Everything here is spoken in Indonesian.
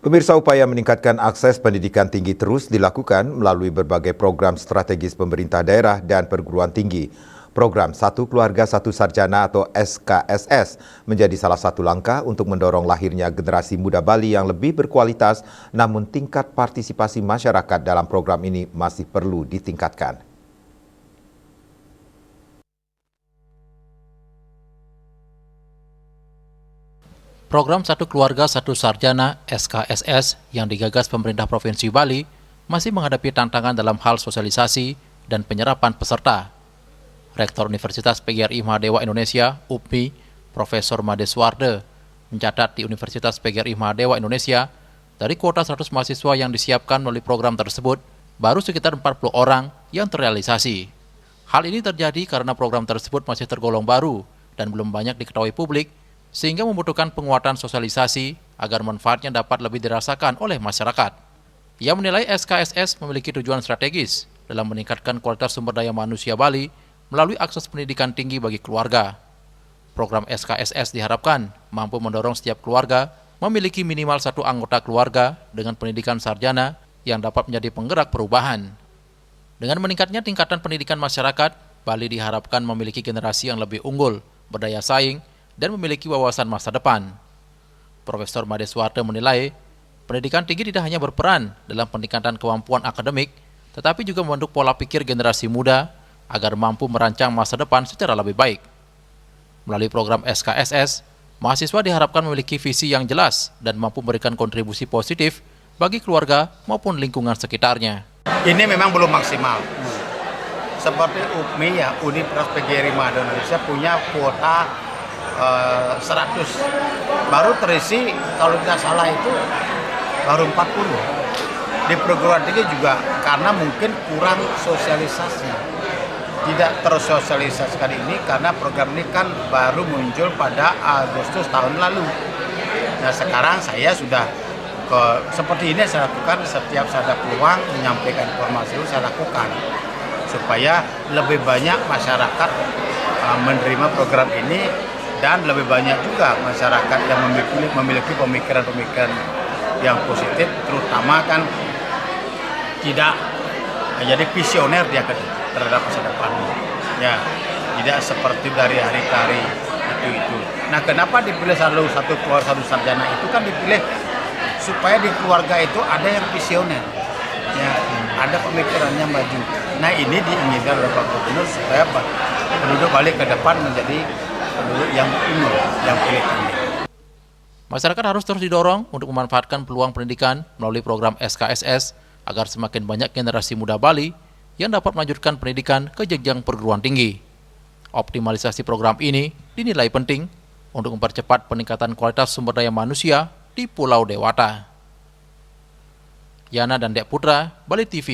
Pemirsa, upaya meningkatkan akses pendidikan tinggi terus dilakukan melalui berbagai program strategis pemerintah daerah dan perguruan tinggi. Program Satu Keluarga Satu Sarjana atau SKSS menjadi salah satu langkah untuk mendorong lahirnya generasi muda Bali yang lebih berkualitas, namun tingkat partisipasi masyarakat dalam program ini masih perlu ditingkatkan. Program Satu Keluarga Satu Sarjana (SKSS) yang digagas pemerintah Provinsi Bali masih menghadapi tantangan dalam hal sosialisasi dan penyerapan peserta. Rektor Universitas PGRI Mahadewa Indonesia (UPI), Profesor Made Suwarde, mencatat di Universitas PGRI Mahadewa Indonesia, dari kuota 100 mahasiswa yang disiapkan melalui program tersebut, baru sekitar 40 orang yang terrealisasi. Hal ini terjadi karena program tersebut masih tergolong baru dan belum banyak diketahui publik, sehingga membutuhkan penguatan sosialisasi agar manfaatnya dapat lebih dirasakan oleh masyarakat. Ia menilai SKSS memiliki tujuan strategis dalam meningkatkan kualitas sumber daya manusia Bali melalui akses pendidikan tinggi bagi keluarga. Program SKSS diharapkan mampu mendorong setiap keluarga memiliki minimal satu anggota keluarga dengan pendidikan sarjana yang dapat menjadi penggerak perubahan. Dengan meningkatnya tingkatan pendidikan masyarakat, Bali diharapkan memiliki generasi yang lebih unggul, berdaya saing, dan memiliki wawasan masa depan. Profesor Made Suwarde menilai, pendidikan tinggi tidak hanya berperan dalam peningkatan kemampuan akademik, tetapi juga membentuk pola pikir generasi muda agar mampu merancang masa depan secara lebih baik. Melalui program SKSS, mahasiswa diharapkan memiliki visi yang jelas dan mampu memberikan kontribusi positif bagi keluarga maupun lingkungan sekitarnya. Ini memang belum maksimal. Seperti UPMI ya, Universitas PGRI Mahadewa Indonesia punya kuota 100, baru terisi kalau tidak salah itu baru 40. Di perguruan tinggi juga karena mungkin kurang sosialisasi, tidak tersosialisasikan ini karena program ini kan baru muncul pada Agustus tahun lalu. Nah sekarang saya sudah seperti ini saya lakukan, setiap saya ada peluang menyampaikan informasi itu saya lakukan supaya lebih banyak masyarakat menerima program ini. Dan lebih banyak juga masyarakat yang memiliki pemikiran-pemikiran yang positif, terutama kan tidak jadi visioner dia terhadap masa depan. Ya, tidak seperti dari hari ke hari itu. Nah, kenapa dipilih satu keluarga satu sarjana itu kan dipilih supaya di keluarga itu ada yang visioner, ya, ada pemikirannya maju. Nah, ini diinginkan oleh Pak Gubernur supaya penduduk Bali ke depan menjadi yang unggul, yang pilih tinggi. Masyarakat harus terus didorong untuk memanfaatkan peluang pendidikan melalui program SKSS agar semakin banyak generasi muda Bali yang dapat melanjutkan pendidikan ke jenjang perguruan tinggi. Optimalisasi program ini dinilai penting untuk mempercepat peningkatan kualitas sumber daya manusia di Pulau Dewata. Yana dan Dek Putra, Bali TV.